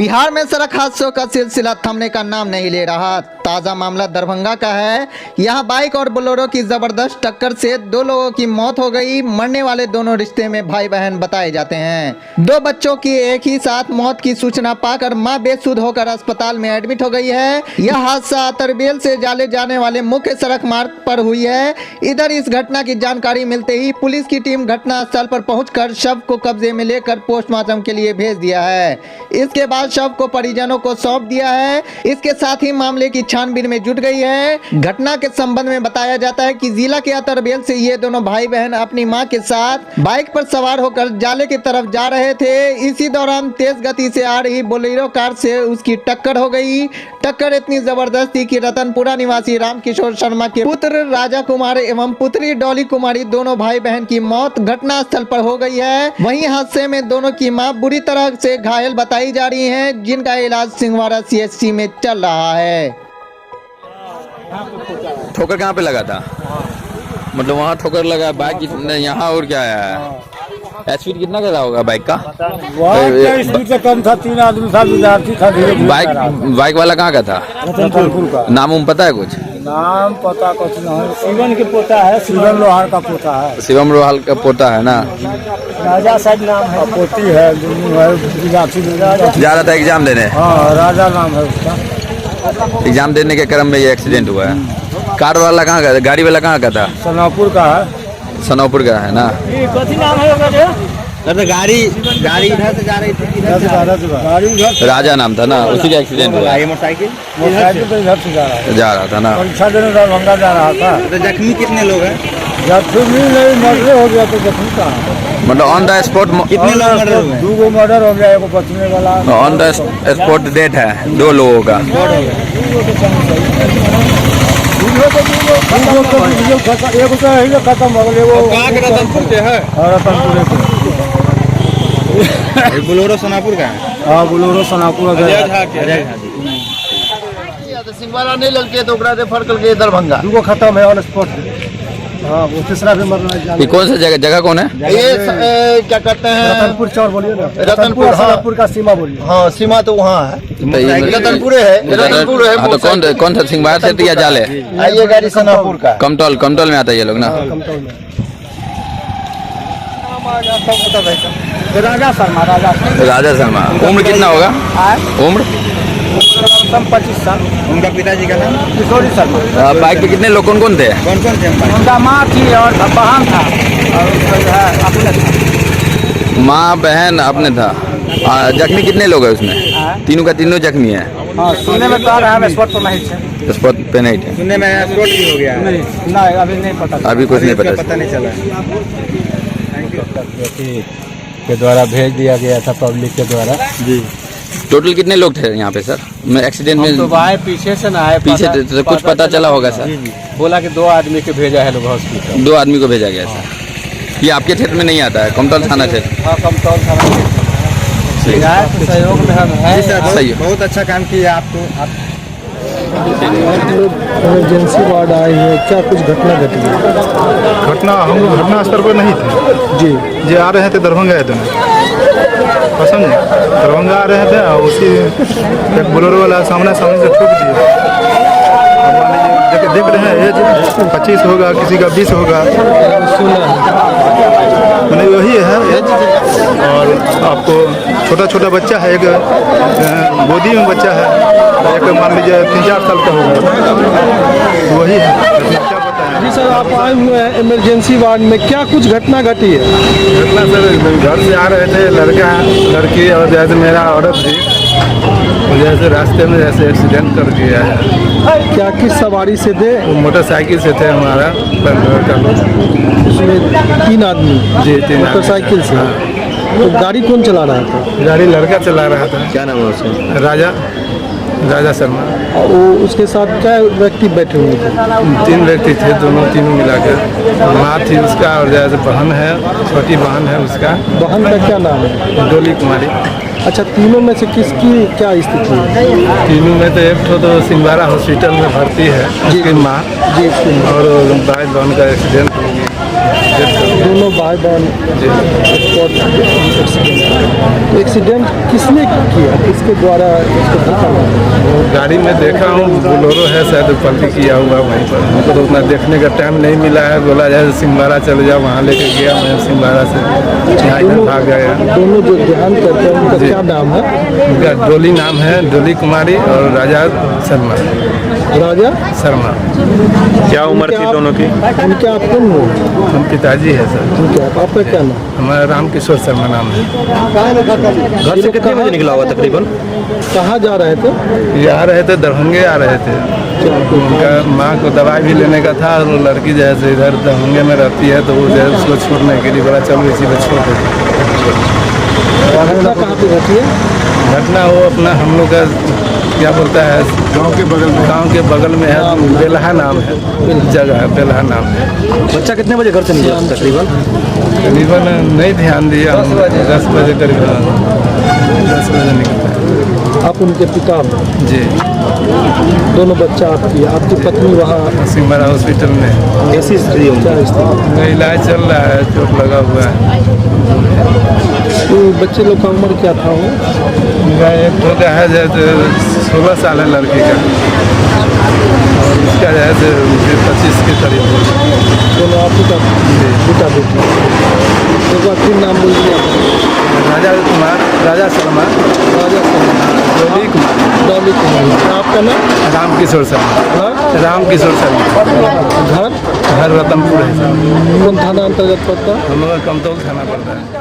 बिहार में सड़क हादसों का सिलसिला थमने का नाम नहीं ले रहा। ताज़ा मामला दरभंगा का है। यहाँ बाइक और बोलेरो की जबरदस्त टक्कर से दो लोगों की मौत हो गई। मरने वाले दोनों रिश्ते में भाई बहन बताए जाते हैं। दो बच्चों की एक ही साथ मौत की सूचना पाकर मां बेसुध होकर अस्पताल में एडमिट हो गई है। यह हादसा तरबेल से जाले जाने वाले मुख्य सड़क मार्ग पर हुई है। इधर इस घटना की जानकारी मिलते ही पुलिस की टीम घटनास्थल पर पहुंचकर शव को कब्जे में लेकर पोस्टमार्टम के लिए भेज दिया है। इसके बाद शव को परिजनों को सौंप दिया है। इसके साथ ही मामले की छानबीन में जुट गई है। घटना के संबंध में बताया जाता है कि जिला के तरबेल से ये दोनों भाई बहन अपनी मां के साथ बाइक पर सवार होकर जाले की तरफ जा रहे थे। इसी दौरान तेज गति से आ रही बोलेरो कार से उसकी टक्कर हो गई। टक्कर इतनी जबरदस्त थी कि रतनपुरा निवासी रामकिशोर शर्मा के पुत्र राजा कुमार एवं पुत्री डॉली कुमारी दोनों भाई बहन की मौत घटनास्थल पर हो गई है। वहीं हादसे में दोनों की मां बुरी तरह से घायल बताई जा रही है, जिनका इलाज सिंहवाड़ा CHC में चल रहा है। ठोकर कहाँ पे लगा था? मतलब वहाँ ठोकर लगा, बाइक यहाँ और क्या है? स्पीड कितना का होगा बाइक का? स्पीड से कम था, 3 आदमी था, विद्यार्थी था। बाइक वाला कहाँ का था? रतनपुर का। नाम उम पता है कुछ? नाम पता कुछ नहीं। शिवन के पोता है, शिवम लोहार का पोता है। शिवम लोहार का पोता है ना? राजा साहब नाम है, पोती है, जा रहा था एग्जाम देने। हाँ, राजा नाम है उसका। एग्जाम देने के क्रम में ये एक्सीडेंट हुआ है। कार वाला कहाँ का? गाड़ी वाला कहाँ का था? सनापुर का है। सनौपुर का है ना? कथी नाम है गाड़ी इधर से जा रही थी, गाड़ी राजा नाम था ना, उसी का एक्सीडेंट हुआ। मोटरसाइकिल तो इधर से जा रहा था ना? परीक्षा देने दरभंगा जा रहा था। तो जख्मी कितने लोग हैं? जख्मी नहीं, मर्डर हो गया तो जख्मी कहाँ? मतलब ऑन द स्पॉट कितने लोग मर्डर हुए? 2 मर्डर हो गया, एक बचने वाला। ऑन द स्पॉट डेथ है 2 लोगों का। खत्म हो गए। बोलेरो सोनापुर का है। हाँ, बोलेरो सोनापुर सिंहवाड़ा नहीं ललके तो रेफर करके दरभंगा। 2 खत्म है ऑन स्पॉट। हाँ, वो तीसरा भी मरना है। ये कौन सा जगह कौन है? ये क्या कहते हैं? रतनपुर चौर बोलिए ना। रतनपुर, सोनापुर का सीमा बोलिए। हाँ, सीमा तो वहाँ है। रतनपुर है, रतनपुर है। तो कौन सा सिंहवाड़ा से या जाले? ये गाड़ी सोनापुर का। कमतौल में आता है ये लोग ना? राजा शर्मा। उम्र कितना होगा? उम्र 25 साल। उनका पिताजी का नाम? किशोरी शर्मा। बाइक पे कितने लोग कौन थे? कौन थे? उनका माँ थी और बहन था, और अपने था। माँ बहन अपने था। जख्मी कितने लोग है उसमें? तीनों का तीनों जख्मी है। हाँ, सुनने में कह रहा है, स्पॉट पर नहीं थे। स्पॉट पे नहीं थे। सुनने में स्पॉट भी हो गया। नहीं, अभी नहीं पता। अभी कुछ नहीं पता नहीं चला के द्वारा भेज दिया गया था, पब्लिक के द्वारा जी। टोटल कितने लोग थे यहाँ पे सर? मैं एक्सीडेंट में तो आए पीछे से ना आए, पीछे तो कुछ पता चला होगा सर? बोला कि 2 आदमी के भेजा है लोग हॉस्पिटल। 2 आदमी को भेजा गया सर। ये आपके क्षेत्र में नहीं आता है? कमतौल थाना क्षेत्र? हाँ, कमतौल थाना सहयोग में हम है। सही, बहुत अच्छा काम किया आपको। इमरजेंसी वार्ड आए हैं, क्या कुछ घटना घटी है? घटना हम लोग घटनास्थल पर नहीं थे जी। जे आ रहे थे दरभंगा आए थे, समझे? दरभंगा आ रहे थे और उसी एक बोलेरो वाला सामने से ठोक दिया। देख रहे हैं एज 25 होगा, किसी का 20 होगा, मैंने वही है एज। और आपको छोटा बच्चा है, एक गोदी में बच्चा है, एक मान लीजिए 3-4 साल का होगा, वही है। क्या पता है? जी सर, आप आए हुए हैं इमरजेंसी वार्ड में, क्या कुछ घटना घटी है? घटना सर, घर से आ रहे थे लड़का लड़की, और जैसे मेरा औरत थी, जैसे रास्ते में जैसे एक्सीडेंट कर दिया है। क्या किस सवारी से थे? मोटरसाइकिल से थे हमारा का लोग। उसमें 3 आदमी? जी, 3 मोटरसाइकिल से। हाँ। तो गाड़ी कौन चला रहा था? गाड़ी लड़का चला रहा था। क्या नाम है उसका? राजा शर्मा। और वो उसके साथ क्या व्यक्ति बैठे हुए थे? 3 व्यक्ति थे, तीनों मिलाकर। माँ थी उसका, और जैसे बहन है, छोटी बहन है उसका। बहन का क्या नाम है? डोली कुमारी। अच्छा, तीनों में से किसकी क्या स्थिति है? तीनों में तो एक तो सिंहवाड़ा हॉस्पिटल में भर्ती है, उसकी माँ जी। और भाई बहन का एक्सीडेंट हो गया। दोनों भाई बहन जी। Spot accident. एक्सीडेंट किसने किया, किसके द्वारा इसको धक्का लगा? गाड़ी में देखा हूँ बोलोरो है शायद पलटी किया हुआ वहीं पर। हमको तो उतना देखने का टाइम नहीं मिला है। बोला जाए सिंहवाड़ा चले जाओ, वहाँ लेके गया मैं सिंहवाड़ा से यहाँ इधर भाग गया। दोनों जो ध्यान करते हैं उनका जी। क्या नाम है? उनका डोली नाम है, डोली कुमारी और राजा शर्मा। राजा शर्मा क्या उम्र थी दोनों की? उनके आप कौन हो? हम पिताजी है सर। उनके आपका क्या नाम? हमारा रामकिशोर शर्मा नाम है। घर से कितने बजे निकला हुआ तकरीबन? कहाँ जा रहे थे? ये आ रहे थे, दरभंगे आ रहे थे। उनका माँ को दवाई भी लेने का था और वो लड़की जैसे इधर दरभंगे में रहती है तो वो जो है उसको छोड़ने के लिए बड़ा चलो इसी में छोड़ देते। घटना कहाँ पे घटी है? घटना वो अपना हम लोग का क्या बोलता है गांव के बगल में है, बेलहा नाम है जगह है, बेलहा नाम है। बच्चा कितने बजे घर से निकला तकरीबन? करीबन नहीं ध्यान दिया, 10 बजे करीबन 10 बजे निकला आप उनके पिता हो? जी। दोनों बच्चा आपकी पत्नी वहाँ सिंहवाड़ा हॉस्पिटल में कैसी स्थिति है उनकी? क्या स्थिति? उनका इलाज चल रहा है, चोट लगा हुआ है। तो बच्चे लोग का उम्र क्या था वो? उनका एक तो का है जैसे 16 साल है लड़की का और इसका जैसे 25 के करीब। दोनों आप पिता बेटी। एक बार फिर नाम बोल दिया। राजा कुमार, राजा शर्मा, राजा डोली कुमार, डॉली कुमार। आपका नाम? रामकिशोर शर्मा। हाँ? रामकिशोर शर्मा। घर घर रतनपुर है सर। कौन थाना अंतर्गत पड़ता है? हम लोग का कमतौल थाना पड़ता है।